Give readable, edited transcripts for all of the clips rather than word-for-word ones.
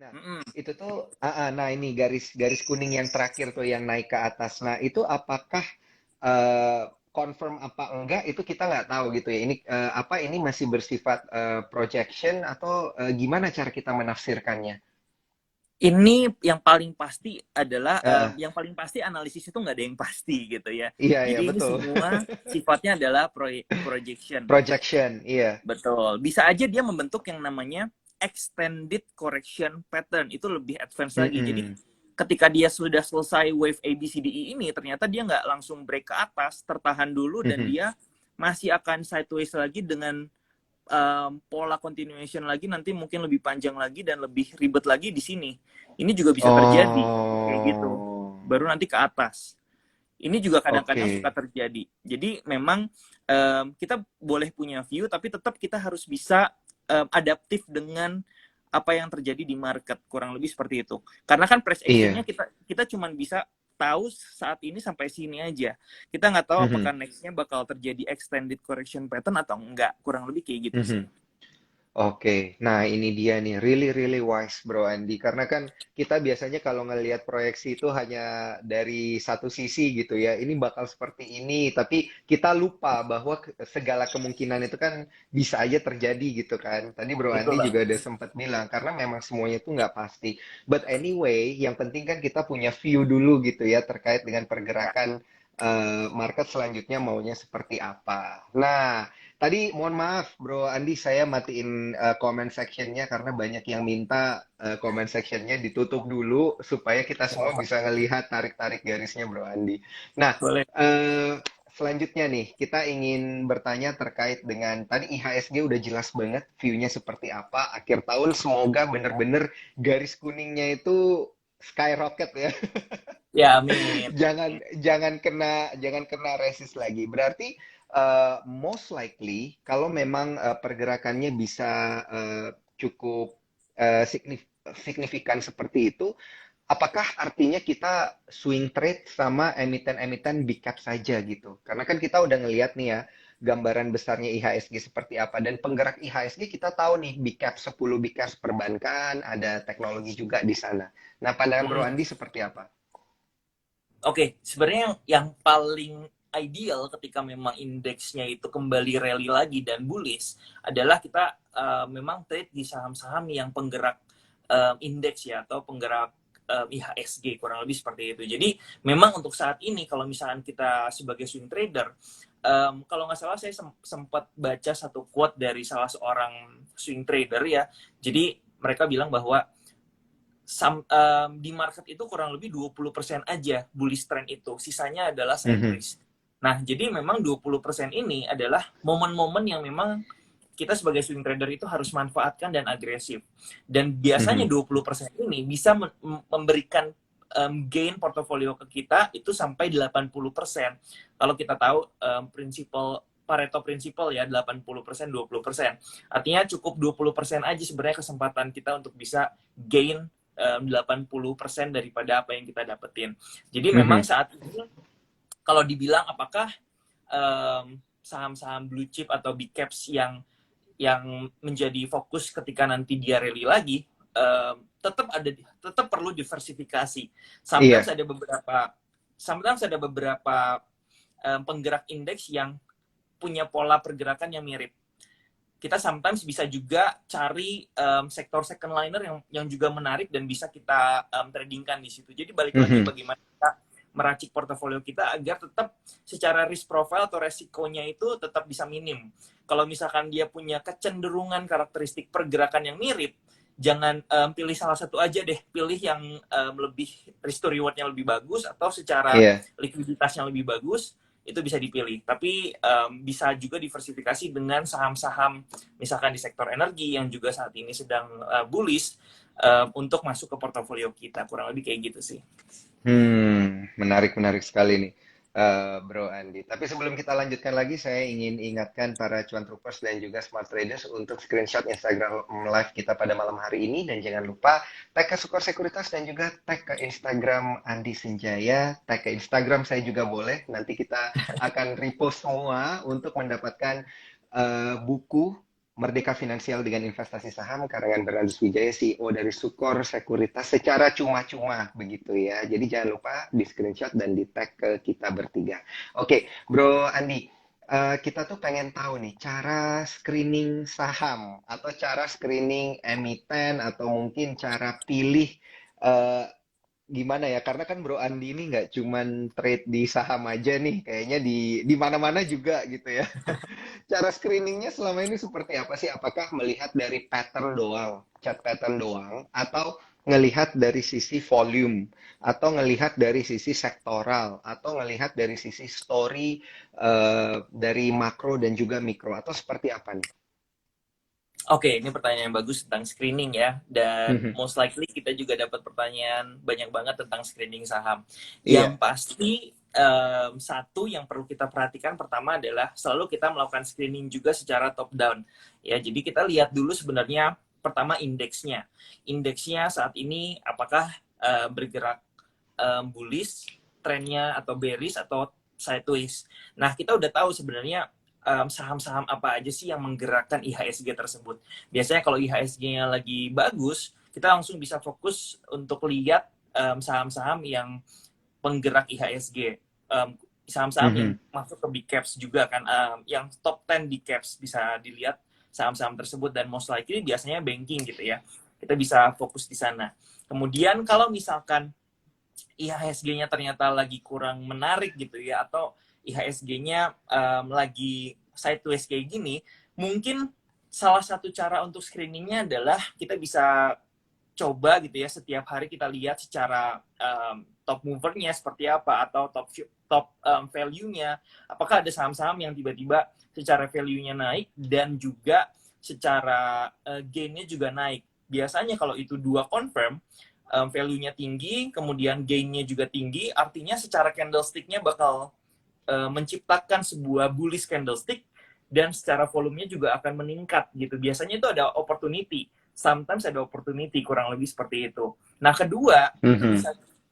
Nah, Mm-mm. itu tuh, nah ini garis kuning yang terakhir tuh yang naik ke atas. Nah, itu apakah eh, confirm apa enggak itu kita nggak tahu gitu ya. Ini apa ini masih bersifat projection atau gimana cara kita menafsirkannya? Ini yang paling pasti adalah Heeh. yang paling pasti analisis itu nggak ada yang pasti gitu ya. Iya, iya Jadi ini betul. semua sifatnya adalah projection. Projection, iya. Betul. Bisa aja dia membentuk yang namanya extended correction pattern. Itu lebih advance lagi. Jadi Mm-mm. ketika dia sudah selesai wave A, B, C, D, E ini, ternyata dia nggak langsung break ke atas, tertahan dulu, dan Mhm. dia masih akan sideways lagi dengan pola continuation lagi, nanti mungkin lebih panjang lagi dan lebih ribet lagi di sini. Ini juga bisa terjadi, kayak gitu. Oh, Baru nanti ke atas. Ini juga kadang-kadang oke. suka terjadi. Jadi memang kita boleh punya view, tapi tetap kita harus bisa adaptif dengan apa yang terjadi di market, kurang lebih seperti itu. Karena kan price actionnya Iya. kita kita cuma bisa tahu saat ini sampai sini aja. Kita nggak tahu Mhm. apakah nextnya bakal terjadi extended correction pattern atau enggak. Kurang lebih kayak gitu sih. Mhm. Oke, nah ini dia nih, really really wise Bro Andi. Karena kan kita biasanya kalau ngelihat proyeksi itu hanya dari satu sisi gitu ya. Ini bakal seperti ini, tapi kita lupa bahwa segala kemungkinan itu kan bisa aja terjadi gitu kan. Tadi Bro Betul Andi lah. juga ada sempat bilang karena memang semuanya itu nggak pasti. But anyway, yang penting kan kita punya view dulu gitu ya terkait dengan Ya. pergerakan market selanjutnya maunya seperti apa. Nah. Tadi mohon maaf Bro Andi, saya matiin comment sectionnya karena banyak yang minta comment sectionnya ditutup dulu supaya kita Nggak semua apa-apa. bisa ngelihat tarik-tarik garisnya Bro Andi. Nah, Boleh. selanjutnya nih kita ingin bertanya terkait dengan tadi IHSG udah jelas banget view-nya seperti apa. Akhir tahun semoga bener-bener garis kuningnya itu skyrocket ya. Ya, amin. Jangan kena resist lagi. Berarti most likely kalau memang pergerakannya bisa cukup signifikan seperti itu, apakah artinya kita swing trade sama emiten-emiten big cap saja gitu? Karena kan kita udah ngelihat nih ya gambaran besarnya IHSG seperti apa dan penggerak IHSG kita tahu nih big cap 10 big cap perbankan, ada teknologi juga di sana. Nah, pandangan Bro Mm-mm. Andi seperti apa? Oke, sebenarnya yang paling ideal ketika memang indeksnya itu kembali rally lagi dan bullish adalah kita memang trade di saham-saham yang penggerak indeks ya, atau penggerak IHSG, kurang lebih seperti itu. Jadi memang untuk saat ini kalau misalkan kita sebagai swing trader, kalau nggak salah saya sempat baca satu quote dari salah seorang swing trader ya. Jadi mereka bilang bahwa di market itu kurang lebih 20% aja bullish trend itu, sisanya adalah Mhm. sideways. Nah, jadi memang 20% ini adalah momen-momen yang memang kita sebagai swing trader itu harus manfaatkan dan agresif. Dan biasanya Mhm. 20% ini bisa memberikan gain portofolio ke kita itu sampai 80%. Kalau kita tahu prinsipal Pareto Principle ya, 80%, 20%. Artinya cukup 20% aja sebenarnya kesempatan kita untuk bisa gain 80% daripada apa yang kita dapetin. Jadi memang Mhm. saat ini kalau dibilang apakah saham-saham blue chip atau big caps yang menjadi fokus ketika nanti dia rally lagi, tetap perlu diversifikasi. Sometimes Iya. ada beberapa sometimes ada beberapa penggerak indeks yang punya pola pergerakan yang mirip. Kita sometimes bisa juga cari sektor second liner yang juga menarik dan bisa kita tradingkan di situ. Jadi balik lagi Mhm. bagaimana kita meracik portofolio kita agar tetap secara risk profile atau resikonya itu tetap bisa minim. Kalau misalkan dia punya kecenderungan karakteristik pergerakan yang mirip, jangan pilih salah satu aja deh. Pilih yang lebih risk to rewardnya lebih bagus atau secara Iya. likuiditasnya lebih bagus, itu bisa dipilih. Tapi bisa juga diversifikasi dengan saham-saham misalkan di sektor energi yang juga saat ini sedang bullish, untuk masuk ke portofolio kita. Kurang lebih kayak gitu sih. Menarik menarik sekali nih, Bro Andi. Tapi sebelum kita lanjutkan lagi, saya ingin ingatkan para cuan troopers dan juga smart traders untuk screenshot Instagram live kita pada malam hari ini dan jangan lupa tag ke Sukor Sekuritas dan juga tag ke Instagram Andi Senjaya, tag ke Instagram saya juga boleh. Nanti kita akan repost semua untuk mendapatkan buku Merdeka Finansial dengan Investasi Saham karangan Bernardus Wijaya, CEO dari Sukor Sekuritas secara cuma-cuma begitu ya. Jadi jangan lupa di screenshot dan di tag ke kita bertiga. Oke, Bro Andi, kita tuh pengen tahu nih cara screening saham atau cara screening emiten atau mungkin cara pilih eh, gimana ya? Karena kan Bro Andi ini nggak cuman trade di saham aja nih, kayaknya di mana-mana juga gitu ya. Cara screeningnya selama ini seperti apa sih? Apakah melihat dari pattern doang, chart pattern doang, atau ngelihat dari sisi volume, atau ngelihat dari sisi sektoral, atau ngelihat dari sisi story dari makro dan juga mikro, atau seperti apa nih? Oke, ini pertanyaan yang bagus tentang screening ya. Dan Mhm. most likely kita juga dapat pertanyaan banyak banget tentang screening saham. Yang Iya. pasti satu yang perlu kita perhatikan pertama adalah selalu kita melakukan screening juga secara top down. Ya, jadi kita lihat dulu sebenarnya pertama indeksnya. Indeksnya saat ini apakah bergerak bullish, trennya atau bearish atau sideways. Nah, kita udah tahu sebenarnya saham-saham apa aja sih yang menggerakkan IHSG tersebut. Biasanya kalau IHSG-nya lagi bagus, kita langsung bisa fokus untuk lihat saham-saham yang penggerak IHSG. Saham-saham yang Mhm. masuk ke big caps juga kan, yang top 10 big caps bisa dilihat saham-saham tersebut dan most likely biasanya banking gitu ya. Kita bisa fokus di sana. Kemudian kalau misalkan IHSG-nya ternyata lagi kurang menarik gitu ya, atau IHSG-nya lagi sideways kayak gini, mungkin salah satu cara untuk screeningnya adalah kita bisa coba gitu ya, setiap hari kita lihat secara top movernya seperti apa, atau top value-nya, apakah ada saham-saham yang tiba-tiba secara value-nya naik dan juga secara gain-nya juga naik. Biasanya kalau itu dua confirm, value-nya tinggi, kemudian gain-nya juga tinggi, artinya secara candlestick-nya bakal menciptakan sebuah bullish candlestick dan secara volumenya juga akan meningkat gitu. Biasanya itu ada opportunity, sometimes ada opportunity, kurang lebih seperti itu. Nah, kedua, kita Mhm. bisa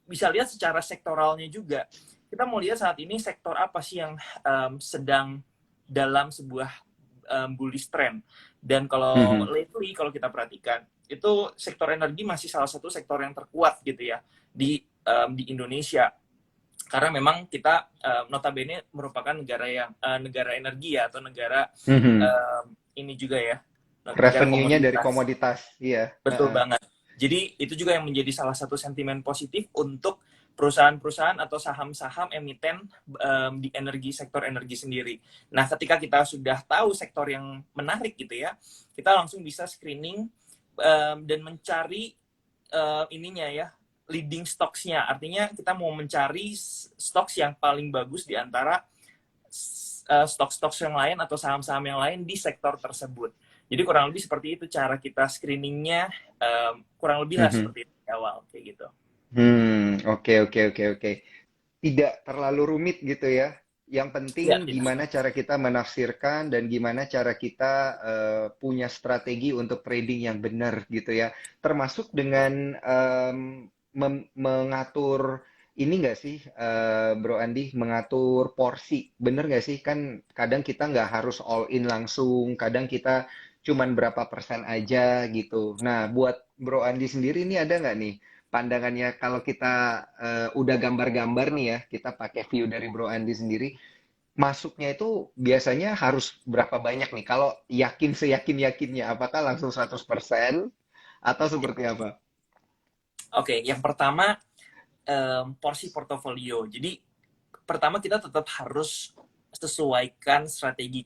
bisa lihat secara sektoralnya juga. Kita mau lihat saat ini sektor apa sih yang sedang dalam sebuah bullish trend. Dan kalau Mhm. lately, kalau kita perhatikan, itu sektor energi masih salah satu sektor yang terkuat gitu ya di Indonesia, karena memang kita notabene merupakan negara yang negara energi ya, atau negara Mhm. ini juga ya, negara Revenue-nya dari komoditas. komoditas, iya. Betul Heeh. banget. Jadi itu juga yang menjadi salah satu sentimen positif untuk perusahaan-perusahaan atau saham-saham emiten di sektor energi sendiri. Nah, ketika kita sudah tahu sektor yang menarik gitu ya, kita langsung bisa screening dan mencari ininya ya, leading stocks-nya. Artinya kita mau mencari stocks yang paling bagus di antara stok-stok yang lain atau saham-saham yang lain di sektor tersebut. Jadi kurang lebih seperti itu cara kita screeningnya, kurang lebih lah Mhm. seperti itu di awal kayak gitu. Oke, oke, oke, oke. Tidak terlalu rumit gitu ya. Yang penting Ya, tidak. gimana cara kita menafsirkan dan gimana cara kita punya strategi untuk trading yang benar gitu ya. Termasuk dengan mengatur ini nggak sih, Bro Andi, mengatur porsi. Bener nggak sih? Kan kadang kita nggak harus all in langsung, kadang kita cuman berapa persen aja gitu. Nah, buat Bro Andi sendiri ini ada nggak nih pandangannya kalau kita udah gambar-gambar nih ya, kita pakai view dari Bro Andi sendiri, masuknya itu biasanya harus berapa banyak nih? Kalau yakin seyakin-yakinnya, apakah langsung 100% atau seperti apa? Oke, yang pertama porsi portofolio. Jadi pertama kita tetap harus sesuaikan strategi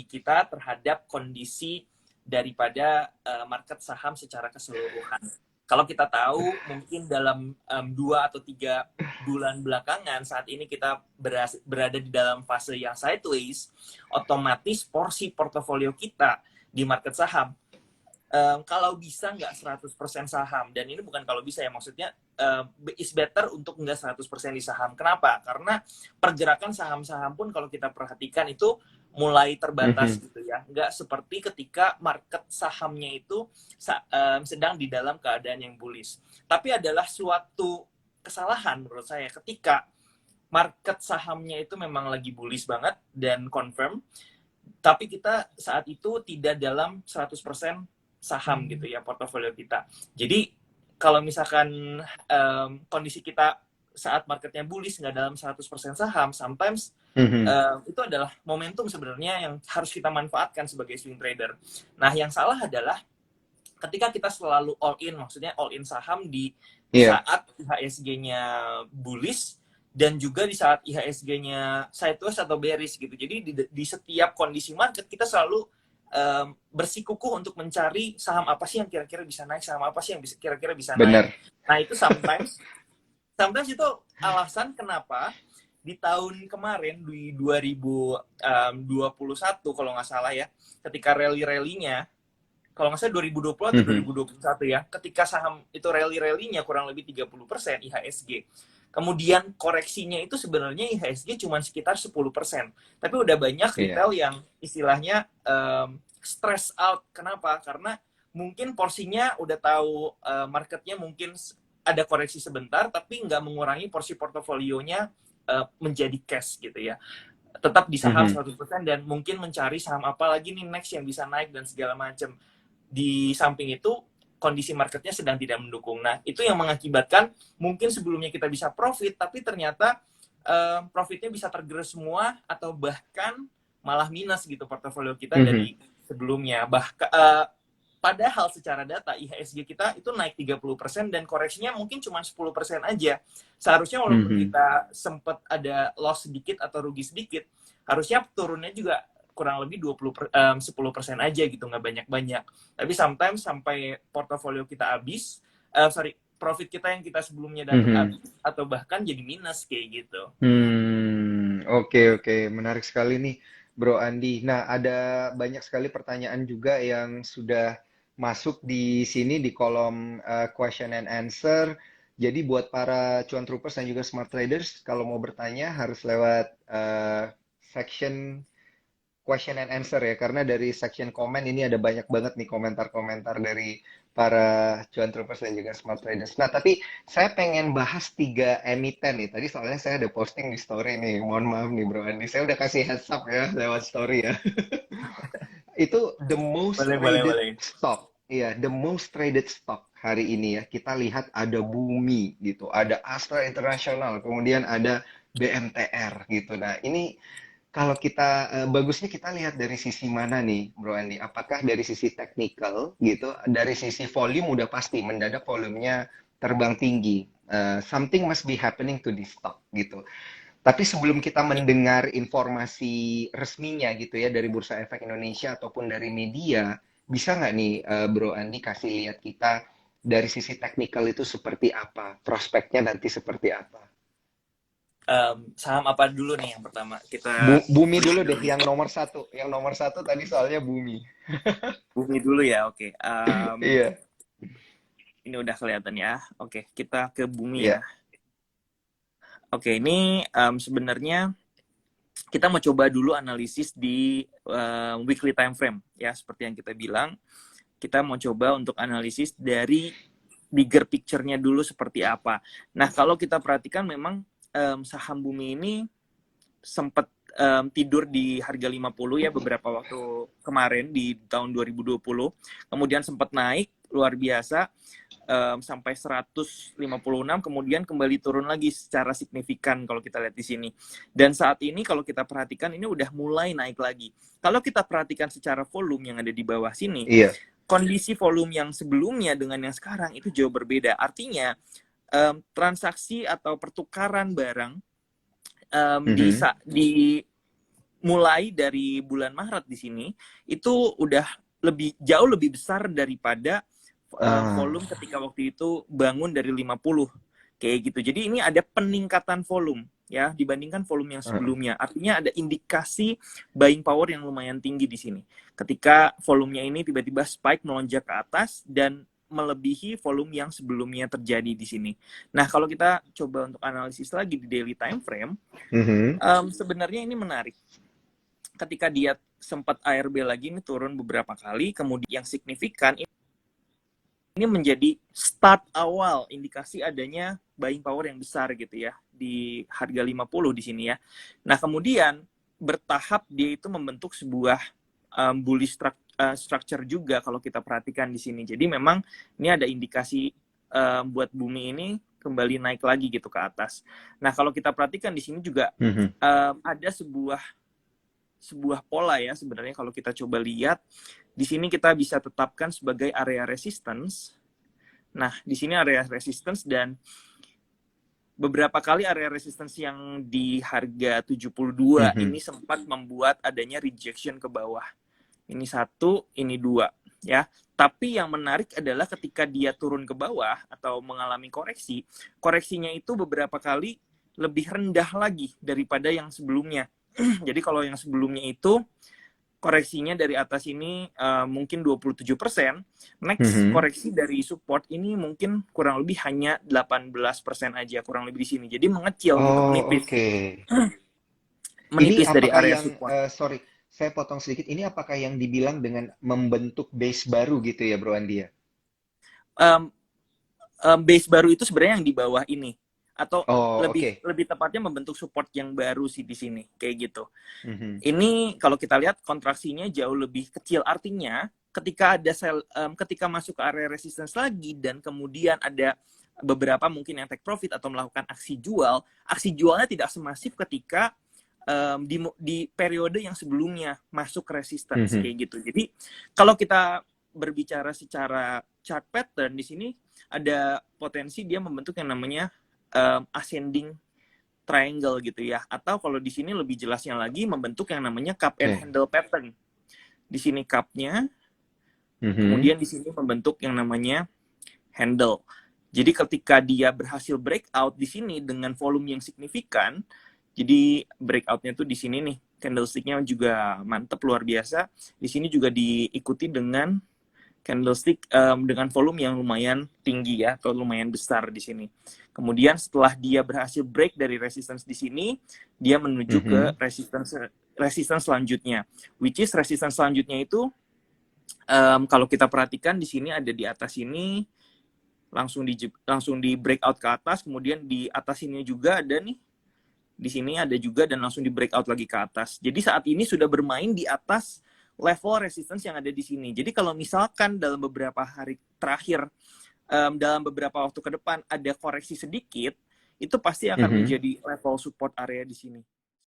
kita terhadap kondisi daripada market saham secara keseluruhan. Kalau kita tahu mungkin dalam 2 atau 3 bulan belakangan saat ini kita berada di dalam fase yang sideways, otomatis porsi portofolio kita di market saham, kalau bisa nggak 100% saham, dan ini bukan kalau bisa ya, maksudnya is better untuk nggak 100% di saham. Kenapa? Karena pergerakan saham-saham pun kalau kita perhatikan itu mulai terbatas Mhm. gitu ya, nggak seperti ketika market sahamnya itu sedang di dalam keadaan yang bullish. Tapi adalah suatu kesalahan menurut saya ketika market sahamnya itu memang lagi bullish banget dan confirm, Tapi kita saat itu tidak dalam 100% saham gitu ya portofolio kita. Jadi kalau misalkan kondisi kita saat marketnya bullish nggak dalam 100% saham, sometimes Mhm. itu adalah momentum sebenarnya yang harus kita manfaatkan sebagai swing trader. Nah, yang salah adalah ketika kita selalu all in, maksudnya all in saham di Iya, saat IHSG-nya bullish dan juga di saat IHSG-nya sideways atau bearish gitu. Jadi di setiap kondisi market kita selalu bersikukuh untuk mencari saham apa sih yang kira-kira bisa naik, saham apa sih yang kira-kira bisa naik. benar. Nah, itu sometimes itu alasan kenapa di tahun kemarin di 2021 kalau nggak salah ya, ketika rally-rallynya, kalau nggak salah 2020 atau Mhm. 2021 ya, ketika saham itu rally-rallynya kurang lebih 30% IHSG. Kemudian koreksinya itu sebenarnya IHSG cuma sekitar 10%. Tapi udah banyak Iya, retail yang istilahnya stress out. Kenapa? Karena mungkin porsinya udah tahu marketnya mungkin ada koreksi sebentar, tapi nggak mengurangi porsi portofolionya menjadi cash gitu ya. Tetap di saham mhm. 100% dan mungkin mencari saham apa lagi nih next yang bisa naik dan segala macam. Di samping itu kondisi marketnya sedang tidak mendukung. Nah, itu yang mengakibatkan mungkin sebelumnya kita bisa profit, tapi ternyata profitnya bisa tergerus semua atau bahkan malah minus gitu portofolio kita Mhm. dari sebelumnya. Bahkan padahal secara data IHSG kita itu naik 30% dan koreksinya mungkin cuma 10% aja. Seharusnya walaupun Mhm. kita sempat ada loss sedikit atau rugi sedikit, harusnya turunnya juga kurang lebih 10% aja gitu, nggak banyak-banyak. Tapi sometimes sampai portofolio kita habis, profit kita yang kita sebelumnya dapat Mhm. habis atau bahkan jadi minus kayak gitu. Oke, oke, menarik sekali nih, Bro Andi. Nah, ada banyak sekali pertanyaan juga yang sudah masuk di sini di kolom question and answer. Jadi buat para cuan troopers dan juga smart traders, kalau mau bertanya harus lewat section question and answer ya, karena dari section komen ini ada banyak banget nih komentar-komentar dari para cuan troopers dan juga smart traders. Nah, tapi saya pengen bahas tiga emiten nih. Tadi soalnya saya ada posting di story nih. Mohon maaf nih Bro Andi. Saya udah kasih heads up ya lewat story ya. Itu the most Boleh, boleh, traded boleh. stock. Iya, the most traded stock hari ini ya. Kita lihat ada Bumi gitu, ada Astra International, kemudian ada BMTR gitu. Nah, ini kalau kita bagusnya kita lihat dari sisi mana nih, Bro Andi? Apakah dari sisi technical gitu, dari sisi volume udah pasti mendadak volumenya terbang tinggi. Something must be happening to this stock gitu. Tapi sebelum kita mendengar informasi resminya gitu ya dari Bursa Efek Indonesia ataupun dari media, bisa nggak nih Bro Andi kasih lihat kita dari sisi teknikal itu seperti apa, prospeknya nanti seperti apa? Saham apa dulu nih yang pertama kita Bumi lihat dulu deh, dulu? yang nomor satu. Yang nomor satu tadi soalnya Bumi. Bumi dulu ya, oke. Iya, Ini udah kelihatan ya. Oke, kita ke bumi ya. iya. Oke, ini sebenarnya kita mau coba dulu analisis di weekly time frame ya, seperti yang kita bilang. Kita mau coba untuk analisis dari bigger picture-nya dulu seperti apa. Nah, kalau kita perhatikan memang saham bumi ini sempat tidur di harga 50 ya beberapa waktu kemarin di tahun 2020. Kemudian sempat naik luar biasa sampai 156, kemudian kembali turun lagi secara signifikan kalau kita lihat di sini. Dan saat ini kalau kita perhatikan ini udah mulai naik lagi. Kalau kita perhatikan secara volume yang ada di bawah sini, Iya. kondisi volume yang sebelumnya dengan yang sekarang itu jauh berbeda. Artinya transaksi atau pertukaran barang Mhm. di mulai dari bulan Maret di sini itu udah jauh lebih besar daripada volume Ah, ketika waktu itu bangun dari 50 kayak gitu. Jadi ini ada peningkatan volume ya dibandingkan volume yang ah, sebelumnya. Artinya ada indikasi buying power yang lumayan tinggi di sini. Ketika volumenya ini tiba-tiba spike melonjak ke atas dan melebihi volume yang sebelumnya terjadi di sini. Nah, kalau kita coba untuk analisis lagi di daily time frame, mhm. sebenarnya ini menarik. Ketika dia sempat ARB lagi ini turun beberapa kali, kemudian yang signifikan ini menjadi start awal indikasi adanya buying power yang besar gitu ya di harga 50 di sini ya. Nah, kemudian bertahap dia itu membentuk sebuah bullish structure juga kalau kita perhatikan di sini. Jadi memang ini ada indikasi buat bumi ini kembali naik lagi gitu ke atas. Nah, kalau kita perhatikan di sini juga ada sebuah pola ya sebenarnya. Kalau kita coba lihat di sini kita bisa tetapkan sebagai area resistance. Nah, di sini area resistance, dan beberapa kali area resistance yang di harga 72 ini sempat membuat adanya rejection ke bawah. Ini 1, ini 2 ya. Tapi yang menarik adalah ketika dia turun ke bawah atau mengalami koreksi, koreksinya itu beberapa kali lebih rendah lagi daripada yang sebelumnya. Jadi kalau yang sebelumnya itu koreksinya dari atas ini mungkin 27%, next koreksi dari support ini mungkin kurang lebih hanya 18% aja, kurang lebih di sini. Jadi mengecil gitu, menipis. Ini Menipis dari apakah area yang, support. sorry, saya potong sedikit, ini apakah yang dibilang dengan membentuk base baru gitu ya, Bro Andi ya? Base baru itu sebenarnya yang di bawah ini, atau Oh, lebih oke. tepatnya membentuk support yang baru sih di sini, kayak gitu. Ini kalau kita lihat kontraksinya jauh lebih kecil, artinya ketika ada ketika masuk ke area resistance lagi dan kemudian ada beberapa mungkin yang take profit atau melakukan aksi jualnya tidak semasif ketika di periode yang sebelumnya masuk resistance kayak gitu. Jadi kalau kita berbicara secara chart pattern di sini ada potensi dia membentuk yang namanya ascending triangle gitu ya, atau kalau di sini lebih jelasnya lagi membentuk yang namanya cup and handle pattern. Di sini cupnya, kemudian di sini membentuk yang namanya handle. Jadi ketika dia berhasil breakout di sini dengan volume yang signifikan, jadi breakoutnya tuh di sini nih, candlesticknya juga mantep luar biasa. Di sini juga diikuti dengan candlestick dengan volume yang lumayan tinggi ya, atau lumayan besar di sini. Kemudian setelah dia berhasil break dari resistance di sini, dia menuju ke resistance selanjutnya. Which is resistance selanjutnya itu kalau kita perhatikan di sini ada di atas ini, langsung di breakout ke atas, kemudian di atas ini juga ada nih. Di sini ada juga dan langsung di breakout lagi ke atas. Jadi saat ini sudah bermain di atas level resistance yang ada di sini. Jadi kalau misalkan dalam beberapa hari terakhir, dalam beberapa waktu ke depan ada koreksi sedikit, itu pasti akan menjadi level support area di sini.